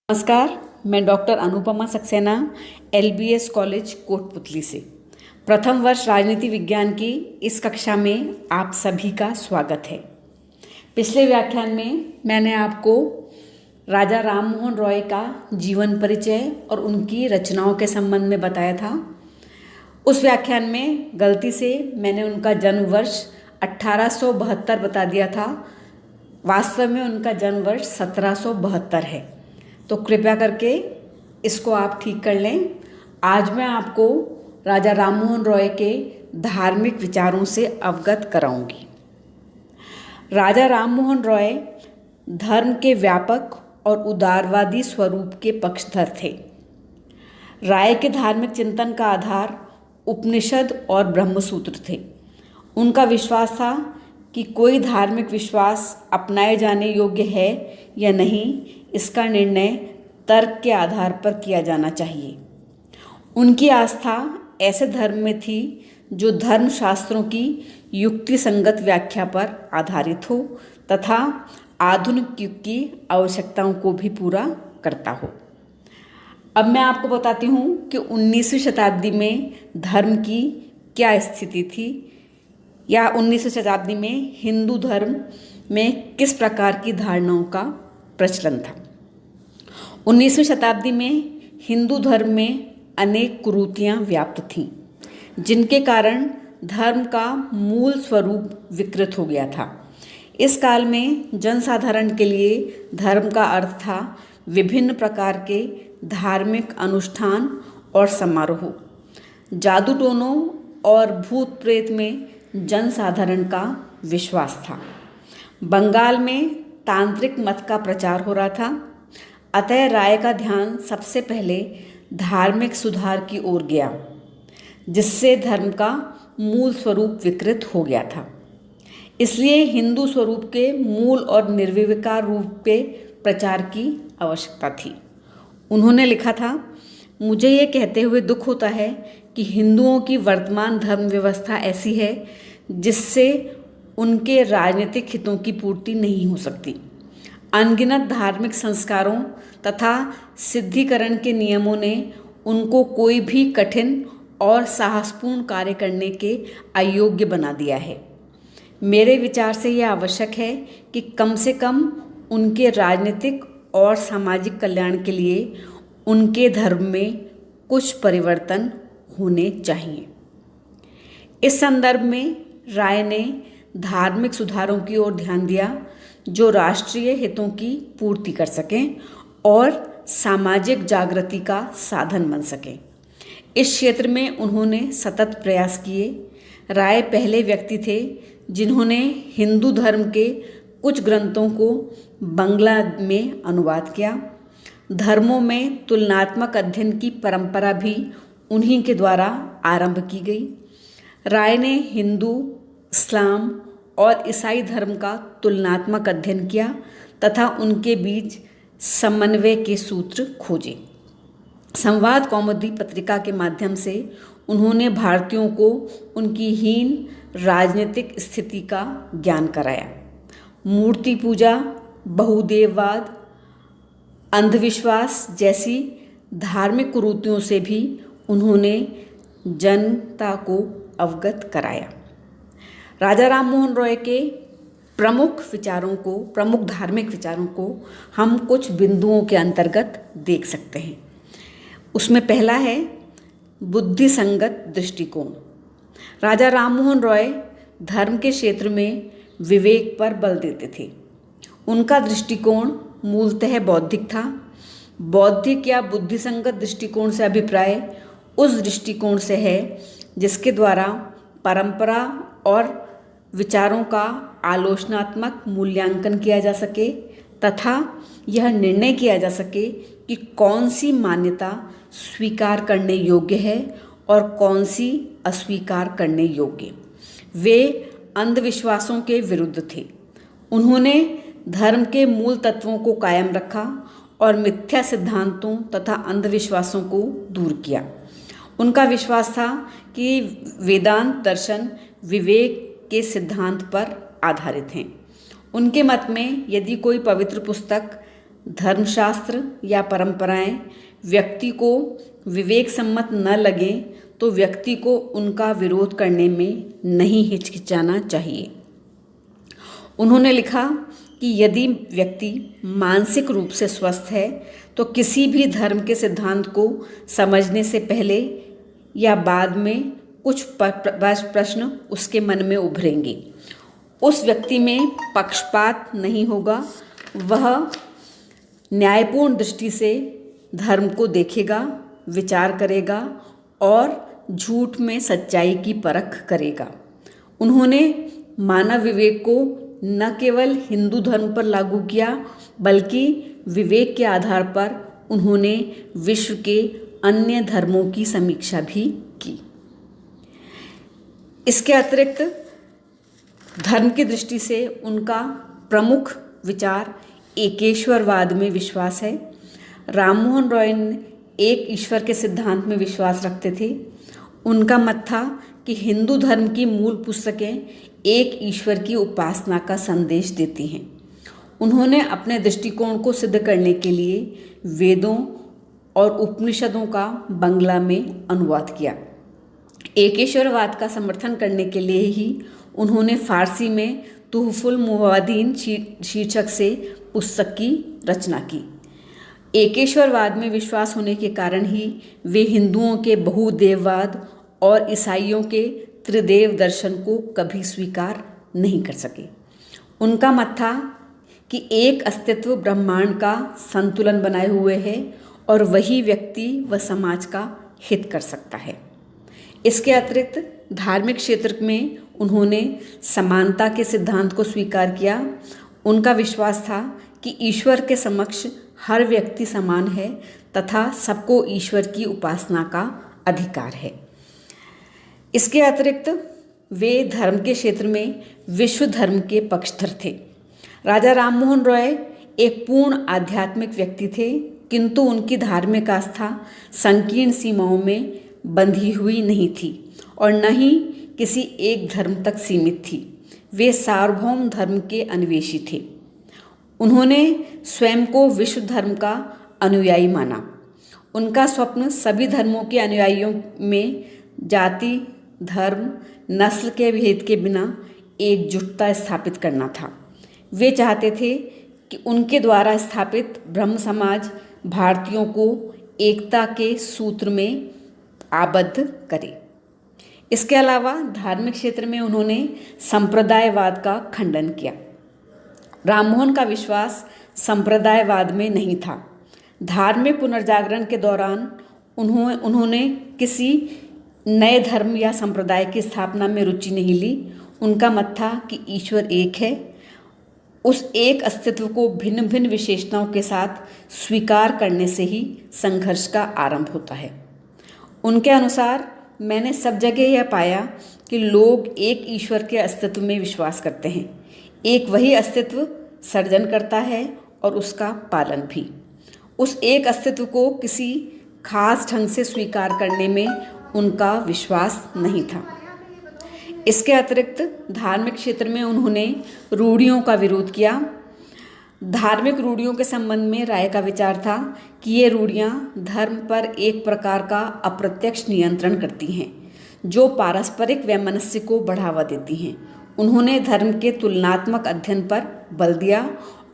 नमस्कार, मैं doctor Anupama Saxena LBS college Kotputli से प्रथम वर्ष राजनीति विज्ञान की इस कक्षा में आप सभी का स्वागत है। पिछले व्याख्यान में मैंने आपको राजा राममोहन रॉय का जीवन परिचय और उनकी रचनाओं के संबंध में बताया था। उस व्याख्यान में गलती से मैंने उनका जन्म वर्ष 1872 बता दिया था। वास्तव में उनका जन्म वर्ष 1772 है, तो कृपया करके इसको आप ठीक कर लें। आज मैं आपको राजा राममोहन रॉय के धार्मिक विचारों से अवगत कराऊंगी। राजा राममोहन रॉय धर्म के व्यापक और उदारवादी स्वरूप के पक्षधर थे। राय के धार्मिक चिंतन का आधार उपनिषद और ब्रह्मसूत्र थे। उनका विश्वास था कि कोई धार्मिक विश्वास अपनाए जाने योग्य है या नहीं, इसका निर्णय तर्क के आधार पर किया जाना चाहिए। उनकी आस्था ऐसे धर्म में थी जो धर्मशास्त्रों की युक्ति संगत व्याख्या पर आधारित हो तथा आधुनिक युग की आवश्यकताओं को भी पूरा करता हो। अब मैं आपको बताती हूँ कि 19वीं शताब्दी में धर्म की क्या स्थिति थी, या 19वीं शताब्दी में हिंदू धर्म में किस प्रकार की धारणाओं का प्रचलन था। 19वीं शताब्दी में हिंदू धर्म में अनेक कुरीतियाँ व्याप्त थीं, जिनके कारण धर्म का मूल स्वरूप विकृत हो गया था। इस काल में जनसाधारण के लिए धर्म का अर्थ था विभिन्न प्रकार के धार्मिक अनुष्ठान और समारोह। जादू टोनों और भूत प्रेत में जनसाधारण का विश्वास था। बंगाल में तांत्रिक मत का प्रचार हो रहा था, अतः राय का ध्यान सबसे पहले धार्मिक सुधार की ओर गया, जिससे धर्म का मूल स्वरूप विकृत हो गया था। इसलिए हिंदू स्वरूप के मूल और निर्विकार रूप पे प्रचार की आवश्यकता थी। उन्होंने लिखा था, मुझे ये कहते हुए दुख होता है कि हिंदुओं की वर्तमान धर्म व्यवस्था ऐसी है जिससे उनके राजनीतिक हितों की पूर्ति नहीं हो सकती। अनगिनत धार्मिक संस्कारों तथा सिद्धिकरण के नियमों ने उनको कोई भी कठिन और साहसपूर्ण कार्य करने के अयोग्य बना दिया है। मेरे विचार से यह आवश्यक है कि कम से कम उनके राजनीतिक और सामाजिक कल्याण के लिए उनके धर्म में कुछ परिवर्तन होने चाहिए। इस संदर्भ में राय ने धार्मिक सुधारों की ओर ध्यान दिया जो राष्ट्रीय हितों की पूर्ति कर सकें और सामाजिक जागृति का साधन बन सकें। इस क्षेत्र में उन्होंने सतत प्रयास किए। राय पहले व्यक्ति थे जिन्होंने हिंदू धर्म के कुछ ग्रंथों को बंगला में अनुवाद किया। धर्मों में तुलनात्मक अध्ययन की परंपरा भी उन्हीं के द्वारा आरंभ की गई। राय ने हिंदू, इस्लाम और ईसाई धर्म का तुलनात्मक अध्ययन किया तथा उनके बीच समन्वय के सूत्र खोजे। संवाद कौमुदी पत्रिका के माध्यम से उन्होंने भारतीयों को उनकी हीन राजनीतिक स्थिति का ज्ञान कराया। मूर्ति पूजा, बहुदेववाद, अंधविश्वास जैसी धार्मिक कुरीतियों से भी उन्होंने जनता को अवगत कराया। राजा राममोहन रॉय के प्रमुख धार्मिक विचारों को हम कुछ बिंदुओं के अंतर्गत देख सकते हैं। उसमें पहला है बुद्धि संगत दृष्टिकोण। राजा राममोहन रॉय धर्म के क्षेत्र में विवेक पर बल देते थे। उनका दृष्टिकोण मूलतः बौद्धिक था। बौद्धिक या बुद्धि संगत दृष्टिकोण से अभिप्राय उस दृष्टिकोण से है जिसके द्वारा परंपरा और विचारों का आलोचनात्मक मूल्यांकन किया जा सके तथा यह निर्णय किया जा सके कि कौन सी मान्यता स्वीकार करने योग्य है और कौन सी अस्वीकार करने योग्य। वे अंधविश्वासों के विरुद्ध थे। उन्होंने धर्म के मूल तत्वों को कायम रखा और मिथ्या सिद्धांतों तथा अंधविश्वासों को दूर किया। उनका विश्वास था कि वेदांत दर्शन विवेक के सिद्धांत पर आधारित हैं। उनके मत में यदि कोई पवित्र पुस्तक धर्मशास्त्र या परंपराएं व्यक्ति को विवेक सम्मत न लगें तो व्यक्ति को उनका विरोध करने में नहीं हिचकिचाना चाहिए। उन्होंने लिखा कि यदि व्यक्ति मानसिक रूप से स्वस्थ है तो किसी भी धर्म के सिद्धांत को समझने से पहले या बाद में कुछ प्रश्न उसके मन में उभरेंगे। उस व्यक्ति में पक्षपात नहीं होगा, वह न्यायपूर्ण दृष्टि से धर्म को देखेगा, विचार करेगा और झूठ में सच्चाई की परख करेगा। उन्होंने मानव विवेक को न केवल हिंदू धर्म पर लागू किया बल्कि विवेक के आधार पर उन्होंने विश्व के अन्य धर्मों की समीक्षा भी की। इसके अतिरिक्त धर्म की दृष्टि से उनका प्रमुख विचार एकेश्वरवाद में विश्वास है। राममोहन रॉय एक ईश्वर के सिद्धांत में विश्वास रखते थे। उनका मत था कि हिंदू धर्म की मूल पुस्तकें एक ईश्वर की उपासना का संदेश देती हैं। उन्होंने अपने दृष्टिकोण को सिद्ध करने के लिए वेदों और उपनिषदों का बंगला में अनुवाद किया। एकेश्वरवाद का समर्थन करने के लिए ही उन्होंने फारसी में तुहफुल मुवादीन शीर्षक से पुस्तक की रचना की। एकेश्वरवाद में विश्वास होने के कारण ही वे हिंदुओं के बहुदेववाद और ईसाइयों के त्रिदेव दर्शन को कभी स्वीकार नहीं कर सके। उनका मत था कि एक अस्तित्व ब्रह्मांड का संतुलन बनाए हुए है और वही व्यक्ति व समाज का हित कर सकता है। इसके अतिरिक्त धार्मिक क्षेत्र में उन्होंने समानता के सिद्धांत को स्वीकार किया। उनका विश्वास था कि ईश्वर के समक्ष हर व्यक्ति समान है तथा सबको ईश्वर की उपासना का अधिकार है। इसके अतिरिक्त वे धर्म के क्षेत्र में विश्व धर्म के पक्षधर थे। राजा राममोहन रॉय एक पूर्ण आध्यात्मिक व्यक्ति थे, किंतु उनकी धार्मिक आस्था संकीर्ण सीमाओं में बंधी हुई नहीं थी और न ही किसी एक धर्म तक सीमित थी। वे सार्वभौम धर्म के अन्वेषी थे। उन्होंने स्वयं को विश्व धर्म का अनुयायी माना। उनका स्वप्न सभी धर्मों के अनुयायियों में जाति, धर्म, नस्ल के भेद के बिना एकजुटता स्थापित करना था। वे चाहते थे कि उनके द्वारा स्थापित ब्रह्म समाज भारतीयों को एकता के सूत्र में आबद्ध करे। इसके अलावा धार्मिक क्षेत्र में उन्होंने संप्रदायवाद का खंडन किया। राममोहन का विश्वास संप्रदायवाद में नहीं था। धार्मिक पुनर्जागरण के दौरान उन्होंने किसी नए धर्म या संप्रदाय की स्थापना में रुचि नहीं ली। उनका मत था कि ईश्वर एक है। उस एक अस्तित्व को भिन्न भिन्न विशेषताओं के साथ स्वीकार करने से ही संघर्ष का आरंभ होता है। उनके अनुसार मैंने सब जगह यह पाया कि लोग एक ईश्वर के अस्तित्व में विश्वास करते हैं। एक वही अस्तित्व सर्जन करता है और उसका पालन भी। उस एक अस्तित्व को किसी खास ढंग से स्वीकार करने में उनका विश्वास नहीं था। इसके अतिरिक्त धार्मिक क्षेत्र में उन्होंने रूढ़ियों का विरोध किया। धार्मिक रूढ़ियों के संबंध में राय का विचार था कि ये रूढ़ियाँ धर्म पर एक प्रकार का अप्रत्यक्ष नियंत्रण करती हैं जो पारस्परिक वैमनस्य को बढ़ावा देती हैं। उन्होंने धर्म के तुलनात्मक अध्ययन पर बल दिया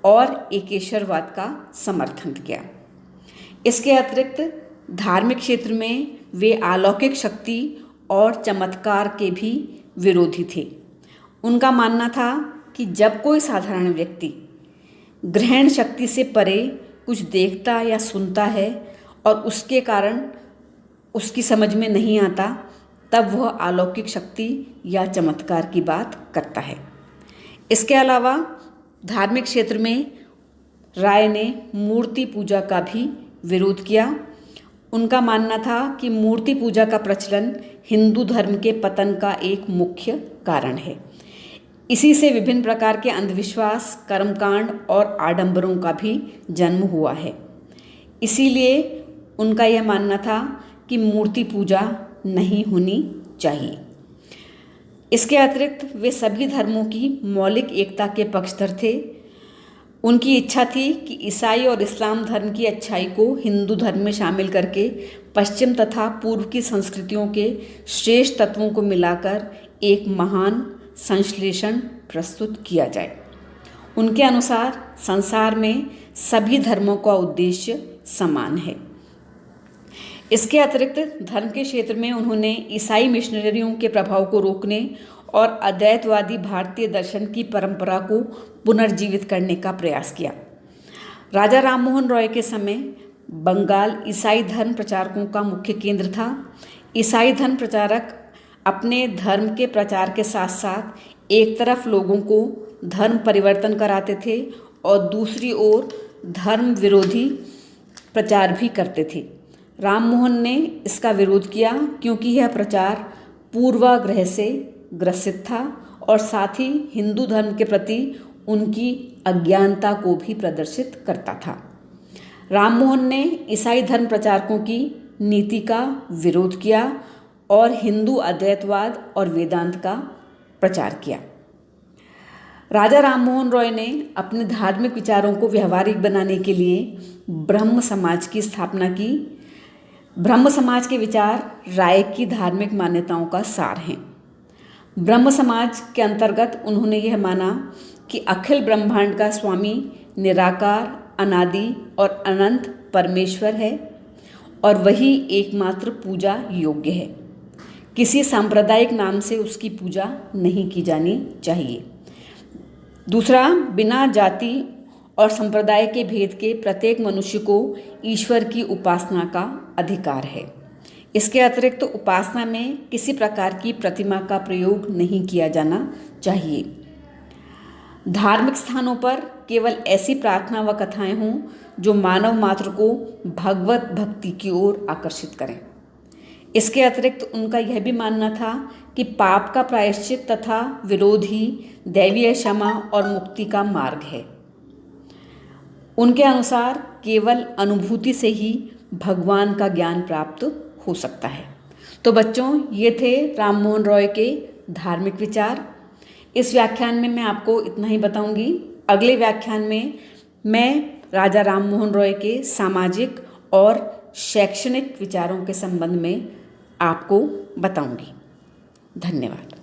और एकेश्वरवाद का समर्थन किया। इसके अतिरिक्त धार्मिक क्षेत्र में वे अलौकिक शक्ति और चमत्कार के भी विरोधी थे। उनका मानना था कि जब कोई साधारण व्यक्ति ग्रहण शक्ति से परे कुछ देखता या सुनता है और उसके कारण उसकी समझ में नहीं आता, तब वह अलौकिक शक्ति या चमत्कार की बात करता है। इसके अलावा धार्मिक क्षेत्र में राय ने मूर्ति पूजा का भी विरोध किया। उनका मानना था कि मूर्ति पूजा का प्रचलन हिंदू धर्म के पतन का एक मुख्य कारण है। इसी से विभिन्न प्रकार के अंधविश्वास, कर्मकांड और आडंबरों का भी जन्म हुआ है। इसीलिए उनका यह मानना था कि मूर्ति पूजा नहीं होनी चाहिए। इसके अतिरिक्त वे सभी धर्मों की मौलिक एकता के पक्षधर थे। उनकी इच्छा थी कि ईसाई और इस्लाम धर्म की अच्छाई को हिंदू धर्म में शामिल करके पश्चिम तथा पूर्व की संस्कृतियों के श्रेष्ठ तत्वों को मिलाकर एक महान संश्लेषण प्रस्तुत किया जाए। उनके अनुसार संसार में सभी धर्मों का उद्देश्य समान है। इसके अतिरिक्त धर्म के क्षेत्र में उन्होंने ईसाई मिशनरियों के प्रभाव को रोकने और अद्वैतवादी भारतीय दर्शन की परंपरा को पुनर्जीवित करने का प्रयास किया। राजा राममोहन रॉय के समय बंगाल ईसाई धर्म प्रचारकों का मुख्य केंद्र था। ईसाई धर्म प्रचारक अपने धर्म के प्रचार के साथ साथ एक तरफ लोगों को धर्म परिवर्तन कराते थे और दूसरी ओर धर्म विरोधी प्रचार भी करते थे। राममोहन ने इसका विरोध किया क्योंकि यह प्रचार पूर्वाग्रह से ग्रसित था और साथ ही हिंदू धर्म के प्रति उनकी अज्ञानता को भी प्रदर्शित करता था। राममोहन ने ईसाई धर्म प्रचारकों की नीति का विरोध किया और हिंदू अद्वैतवाद और वेदांत का प्रचार किया। राजा राममोहन रॉय ने अपने धार्मिक विचारों को व्यवहारिक बनाने के लिए ब्रह्म समाज की स्थापना की। ब्रह्म समाज के विचार राय की धार्मिक मान्यताओं का सार हैं। ब्रह्म समाज के अंतर्गत उन्होंने यह माना कि अखिल ब्रह्मांड का स्वामी निराकार, अनादि और अनंत परमेश्वर है और वही एकमात्र पूजा योग्य है। किसी सांप्रदायिक नाम से उसकी पूजा नहीं की जानी चाहिए। दूसरा, बिना जाति और संप्रदाय के भेद के प्रत्येक मनुष्य को ईश्वर की उपासना का अधिकार है। इसके अतिरिक्त उपासना में किसी प्रकार की प्रतिमा का प्रयोग नहीं किया जाना चाहिए। धार्मिक स्थानों पर केवल ऐसी प्रार्थना व कथाएं हों जो मानव मात्र को भगवत भक्ति की ओर आकर्षित करें। इसके अतिरिक्त उनका यह भी मानना था कि पाप का प्रायश्चित तथा विरोध ही दैवीय क्षमा और मुक्ति का मार्ग है। उनके अनुसार केवल अनुभूति से ही भगवान का ज्ञान प्राप्त हो सकता है। तो बच्चों, ये थे राममोहन रॉय के धार्मिक विचार। इस व्याख्यान में मैं आपको इतना ही बताऊंगी। अगले व्याख्यान में मैं राजा राममोहन रॉय के सामाजिक और शैक्षणिक विचारों के संबंध में आपको बताऊंगी। धन्यवाद।